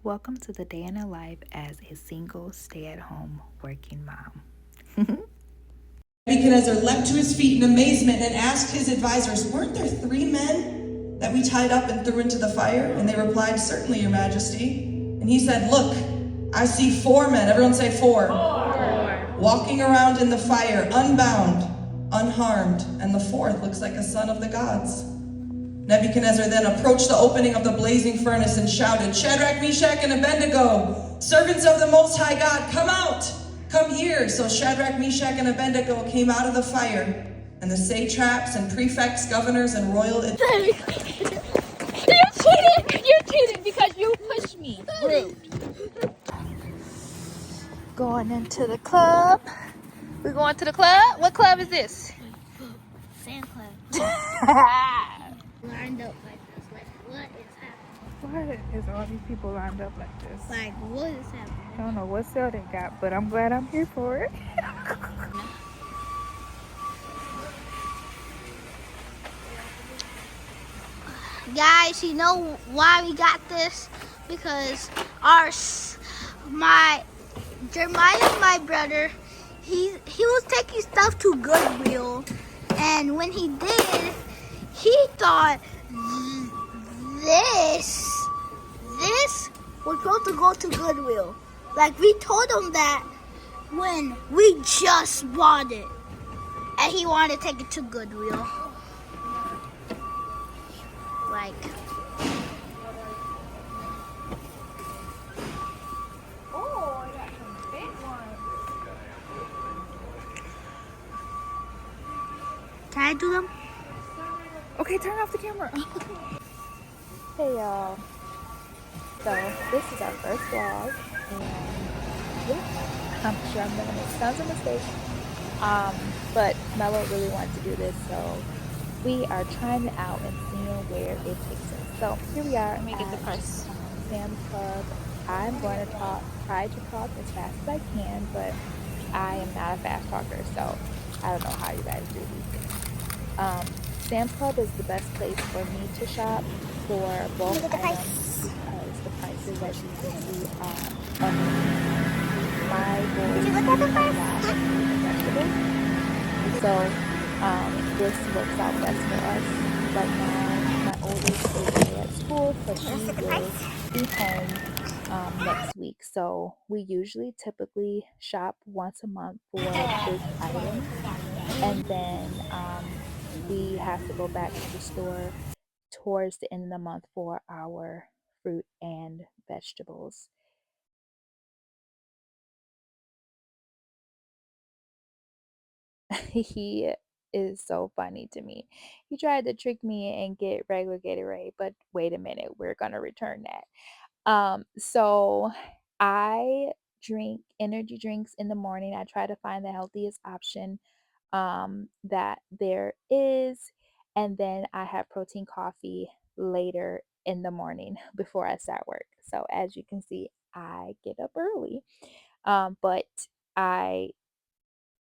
Welcome to the day in a life as a single stay at home working mom. Nebuchadnezzar leapt to his feet in amazement and asked his advisors, "Weren't there 3 men that we tied up and threw into the fire?" And they replied, "Certainly, your majesty." And he said, "Look, I see 4 men," everyone say four, "walking around in the fire, unbound, unharmed, and the fourth looks like a son of the gods." Nebuchadnezzar then approached the opening of the blazing furnace and shouted, "Shadrach, Meshach, and Abednego, servants of the Most High God, come out! Come here!" So Shadrach, Meshach, and Abednego came out of the fire, and the satraps and prefects, governors, and royal... You cheated! You cheated because you pushed me. Rude. Going into the club. We going to the club? What club is this? Sand Club. Lined up like this. Like, what is happening? Why is all these people lined up like this? Like, what is happening? I don't know what sale they got, but I'm glad I'm here for it. Guys, you know why we got this? Because my Jeremiah, my brother, he was taking stuff to Goodwill, and when he did, he thought this was supposed to go to Goodwill. Like, we told him that when we just bought it, and he wanted to take it to Goodwill. Like, Oh, I got some big ones. can I do them? Okay, turn off the camera. Hey y'all. So this is our first vlog, and yeah, I'm sure I'm gonna make tons of mistakes. But Mello really wanted to do this, so we are trying it out and seeing where it takes us. So here we are. Let me get the at purse. Sam's Club. I'm going to try to talk as fast as I can, but I am not a fast talker, so I don't know how you guys do these things. Sam's Club is the best place for me to shop for bulk items because the prices, as you can see, are amazing. My goal is to buy a lot of fruit and vegetables, so this works out best for us. Right now, my oldest is away at school, so she will be home next week. So we usually typically shop once a month for big items, and then we have to go back to the store towards the end of the month for our fruit and vegetables. He is so funny to me. He tried to trick me and get regular Gatorade, but wait a minute, we're gonna return that. So I drink energy drinks in the morning. I try to find the healthiest option that there is, and then I have protein coffee later in the morning before I start work. So as you can see, I get up early, but I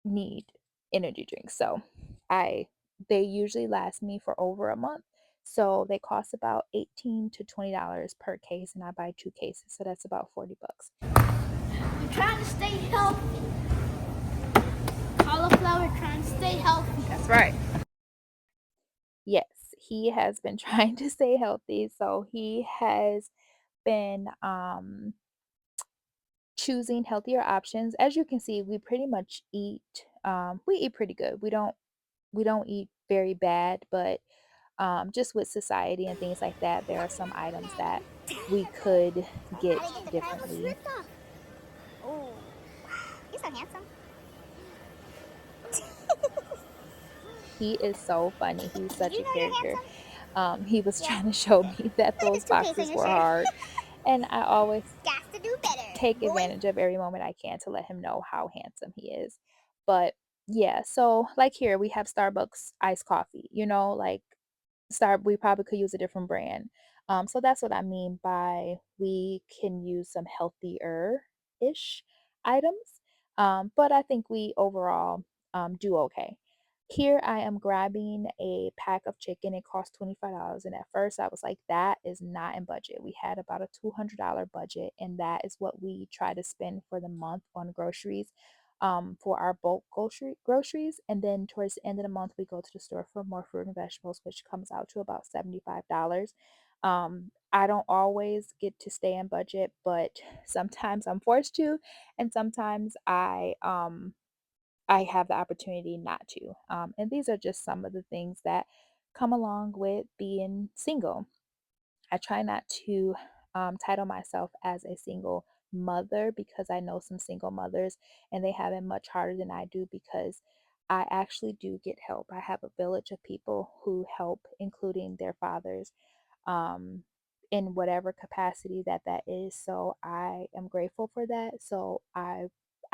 need energy drinks. So I they usually last me for over a month. So they cost about $18 to $20 per case, and I buy 2 cases, so that's about $40. I'm trying to stay healthy. Cauliflower, trying to stay healthy. That's right. Yes, he has been trying to stay healthy, so he has been choosing healthier options. As you can see, we pretty much eat we eat pretty good. We don't eat very bad, but just with society and things like that, there are some items that we could get differently. Oh, you're so handsome. He is so funny. He's Did such you a know you're character. handsome? He was Yeah. trying to show me that Look at those the toothpaste on boxes your were shirt. hard, and I always Got to do better, take boy. advantage of every moment I can to let him know how handsome he is. But yeah, so like here we have Starbucks iced coffee, like we probably could use a different brand. So that's what I mean by we can use some healthier ish items. But I think we overall do okay. Here I am grabbing a pack of chicken. It cost $25. And at first I was like, that is not in budget. We had about a $200 budget, and that is what we try to spend for the month on groceries, for our bulk groceries. And then towards the end of the month, we go to the store for more fruit and vegetables, which comes out to about $75. I don't always get to stay in budget, but sometimes I'm forced to, and sometimes I have the opportunity not to. And these are just some of the things that come along with being single. I try not to title myself as a single mother, because I know some single mothers and they have it much harder than I do, because I actually do get help. I have a village of people who help, including their fathers, um, in whatever capacity that that is. So I am grateful for that. So I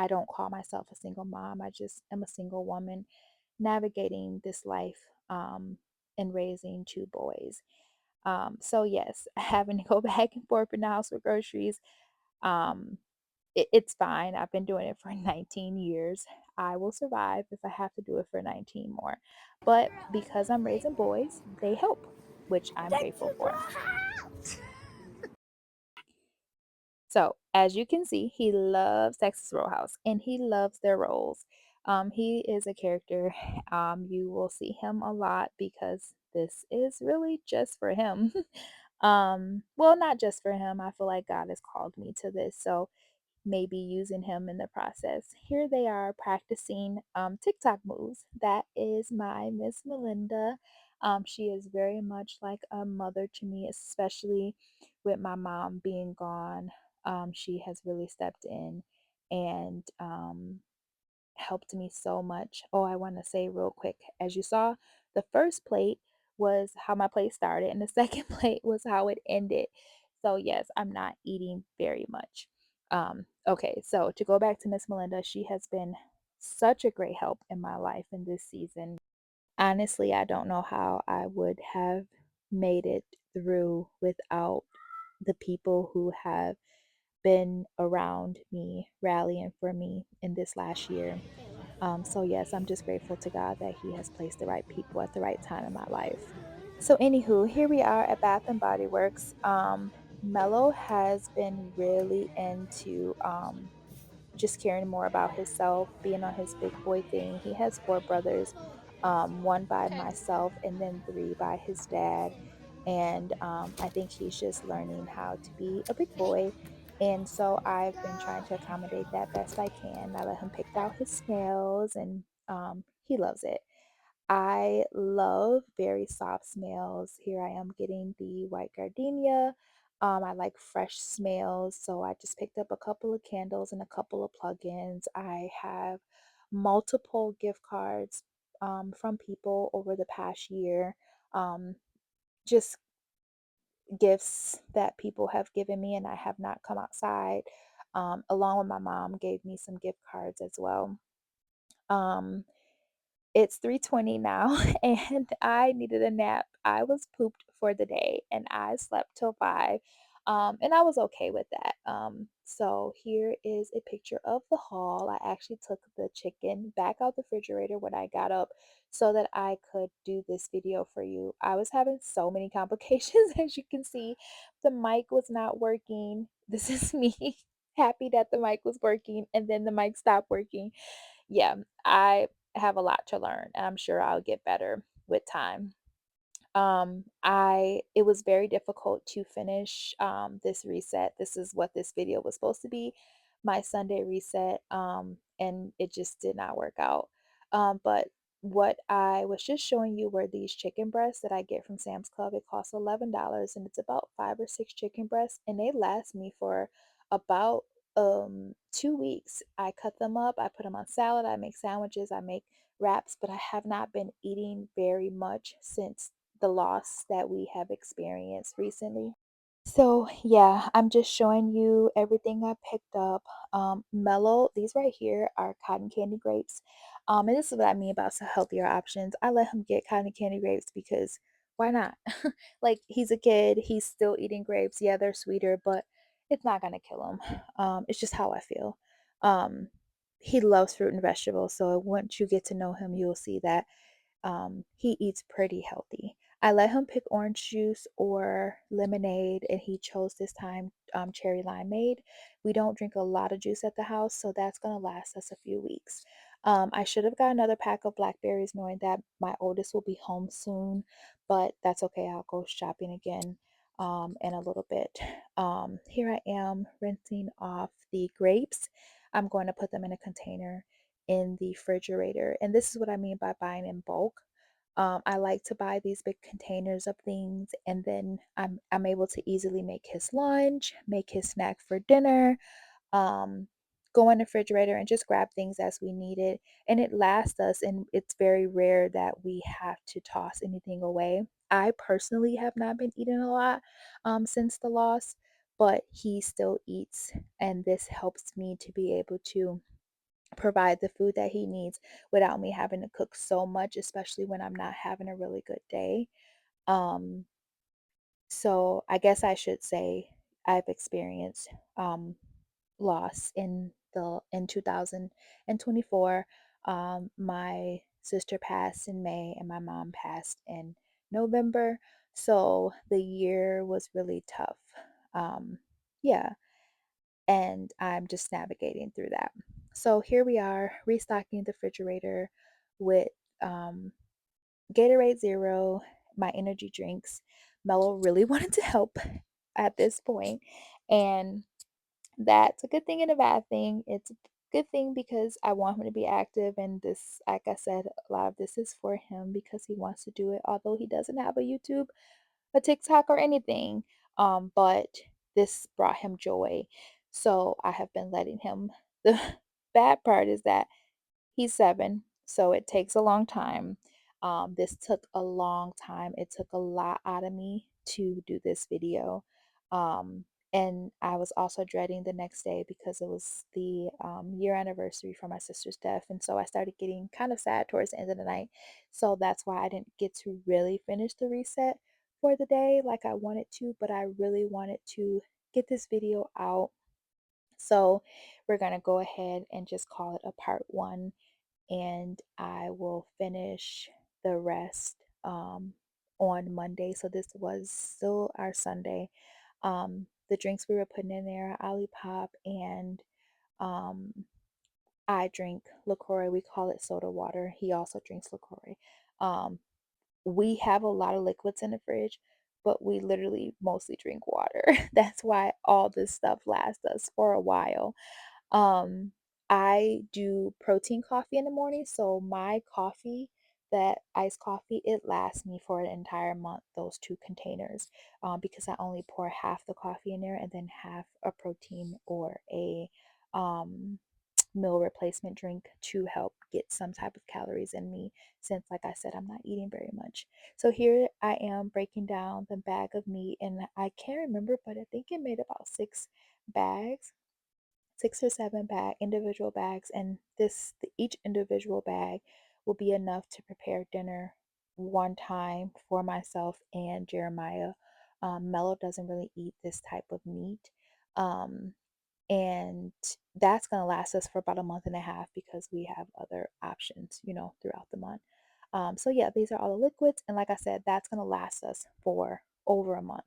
don't call myself a single mom. I just am a single woman navigating this life, and raising two boys. So yes, having to go back and forth in the house for groceries, um, it's fine. I've been doing it for 19 years. I will survive if I have to do it for 19 more. But because I'm raising boys, they help, which I'm That's grateful for. the house. So, as you can see, he loves Texas Roadhouse and he loves their rolls. He is a character. You will see him a lot because this is really just for him. Well, not just for him. I feel like God has called me to this. So, maybe using him in the process. Here they are practicing TikTok moves. That is my Miss Melinda. She is very much like a mother to me, especially with my mom being gone. She has really stepped in and helped me so much. Oh, I want to say real quick, as you saw, the first plate was how my plate started, and the second plate was how it ended. So, yes, I'm not eating very much. Okay, so to go back to Miss Melinda, she has been such a great help in my life in this season. Honestly, I don't know how I would have made it through without the people who have been around me, rallying for me in this last year. So, yes, I'm just grateful to God that He has placed the right people at the right time in my life. So, anywho, here we are at Bath and Body Works. Mello has been really into just caring more about himself, being on his big boy thing. He has four brothers, one by myself, and then three by his dad. And I think he's just learning how to be a big boy. And so I've been trying to accommodate that best I can. I let him pick out his smells, and he loves it. I love very soft smells. Here I am getting the white gardenia. I like fresh smells, so I just picked up a couple of candles and a couple of plugins. I have multiple gift cards from people over the past year. Um, just gifts that people have given me, and I have not come outside. Along with my mom, gave me some gift cards as well. Um, it's 3:20 now and I needed a nap. I was pooped for the day and I slept till 5. And I was okay with that. So here is a picture of the haul. I actually took the chicken back out the refrigerator when I got up so that I could do this video for you. I was having so many complications as you can see. The mic was not working. This is me happy that the mic was working and then the mic stopped working. Yeah, I have a lot to learn, and I'm sure I'll get better with time. I It was very difficult to finish this reset. This is what this video was supposed to be, my Sunday reset, and it just did not work out. But what I was just showing you were these chicken breasts that I get from Sam's Club. It costs $11 and it's about 5 or 6 chicken breasts, and they last me for about 2 weeks. I cut them up, I put them on salad, I make sandwiches, I make wraps, but I have not been eating very much since the loss that we have experienced recently. So yeah, I'm just showing you everything I picked up. Mellow, these right here are cotton candy grapes. And this is what I mean about some healthier options. I let him get cotton candy grapes because why not? Like he's a kid, he's still eating grapes. Yeah, they're sweeter, but it's not gonna kill him. It's just how I feel. Um, he loves fruit and vegetables, so once you get to know him, you'll see that he eats pretty healthy. I let him pick orange juice or lemonade, and he chose this time cherry limeade. We don't drink a lot of juice at the house, so that's going to last us a few weeks. I should have got another pack of blackberries knowing that my oldest will be home soon, but that's okay. I'll go shopping again in a little bit. Here I am rinsing off the grapes. I'm going to put them in a container in the refrigerator. And this is what I mean by buying in bulk. I like to buy these big containers of things, and then I'm able to easily make his lunch, make his snack for dinner, um, go in the refrigerator and just grab things as we need it. And it lasts us, and it's very rare that we have to toss anything away. I personally have not been eating a lot since the loss, but he still eats, and this helps me to be able to provide the food that he needs without me having to cook so much, especially when I'm not having a really good day. Um, so I guess I should say I've experienced loss in 2024. My sister passed in May and my mom passed in November. So the year was really tough. Yeah, and I'm just navigating through that. So here we are, restocking the refrigerator with um, Gatorade Zero, my energy drinks. Mello really wanted to help at this point, and that's a good thing and a bad thing. It's a good thing because I want him to be active, and this, like I said, a lot of this is for him because he wants to do it, although he doesn't have a YouTube, a TikTok, or anything. But this brought him joy. So I have been letting him. The bad part is that he's 7, so it takes a long time. This took a long time. It took a lot out of me to do this video. Um, and I was also dreading the next day because it was the year anniversary for my sister's death. And so I started getting kind of sad towards the end of the night. So that's why I didn't get to really finish the reset for the day like I wanted to, but I really wanted to get this video out. So we're going to go ahead and just call it a part 1, and I will finish the rest on Monday. So this was still our Sunday. The drinks we were putting in there, Olipop, and um, I drink LaCroix. We call it soda water. He also drinks LaCroix. Um, we have a lot of liquids in the fridge, but we literally mostly drink water. That's why all this stuff lasts us for a while. Um, I do protein coffee in the morning, so my coffee, that iced coffee, it lasts me for an entire month, those 2 containers, because I only pour half the coffee in there and then half a protein or a um, meal replacement drink to help get some type of calories in me since, like I said, I'm not eating very much. So here I am breaking down the bag of meat, and I can't remember, but I think it made about 6 bags, 6 or 7 individual bags, and each individual bag will be enough to prepare dinner one time for myself and Jeremiah. Mello doesn't really eat this type of meat. Um, and that's going to last us for about a month and a half because we have other options, throughout the month. So yeah, these are all the liquids, and like I said, that's going to last us for over a month.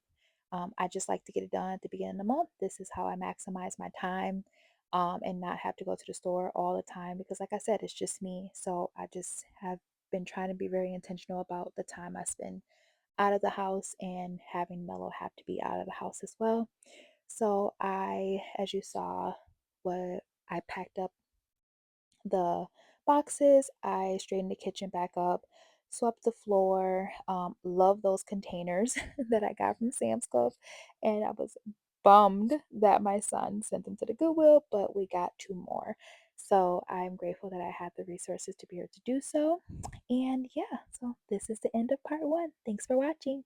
I just like to get it done at the beginning of the month. This is how I maximize my time, and not have to go to the store all the time because, like I said, it's just me. So I just have been trying to be very intentional about the time I spend out of the house and having Mello have to be out of the house as well. So as you saw, what I packed up the boxes, I straightened the kitchen back up, swept the floor. Love those containers that I got from Sam's Club, and I was bummed that my son sent them to the Goodwill, but we got 2 more. So I'm grateful that I had the resources to be able to do so. And yeah, so this is the end of part 1. Thanks for watching.